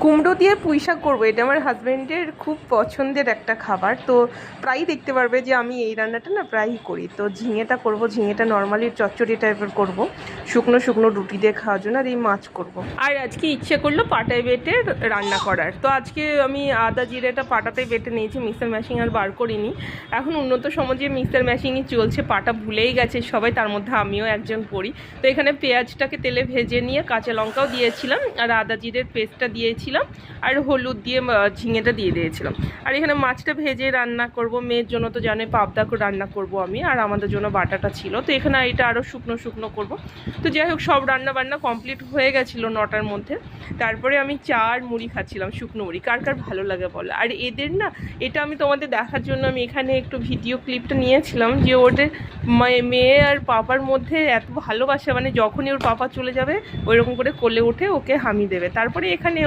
কুমড়ো দিয়ে পুঁই শাক করবো। এটা আমার হাজব্যান্ডের খুব পছন্দের একটা খাবার। তো প্রায়ই দেখতে পারবে যে আমি এই রান্নাটা না প্রায়ই করি। তো ঝিঙেটা করব, ঝিঙেটা নর্মালি চচ্চড়ি টাইপের করব, শুকনো শুকনো রুটি দিয়ে খাওয়ার জন্য। আর এই মাছ করব। আর আজকে ইচ্ছে করলো পাটায় বেটে রান্না করার। তো আজকে আমি আদা জিরেটা পাটাতেই বেটে নিয়েছি, মিক্সার মেশিন আর বার করিনি। এখন উন্নত সমাজে মিক্সার মেশিনই চলছে, পাটা ভুলেই গেছে সবাই, তার মধ্যে আমিও একজন পড়ি। তো এখানে পেঁয়াজটাকে তেলে ভেজে নিয়ে কাঁচা লঙ্কাও দিয়েছিলাম, আর আদা জিরের পেস্টটা দিয়েছিলাম, আর হলুদ দিয়ে ঝিঙেটা দিয়ে দিয়েছিলাম। আর এখানে মাছটা ভেজে রান্না করব। মেয়ের জন্য তো জানে পাবদা করে রান্না করব আমি, আর আমাদের জন্য বাটাটা ছিল। তো এখানে এটা আরও শুকনো শুকনো করব। তো যাই হোক, সব রান্না বান্না কমপ্লিট হয়ে গেছিলো 9টার মধ্যে। তারপরে আমি চা আর মুড়ি খাচ্ছিলাম, শুকনো মুড়ি। কার কার ভালো লাগে বলো। আর এদের না, এটা আমি তোমাদের দেখার জন্য আমি এখানে একটু ভিডিও ক্লিপটা নিয়েছিলাম, যে ওদের মেয়ে আর পাপার মধ্যে এত ভালোবাসা, মানে যখনই ওর পাপা চলে যাবে ওইরকম করে কোলে উঠে ওকে হামি দেবে। তারপরে এখানে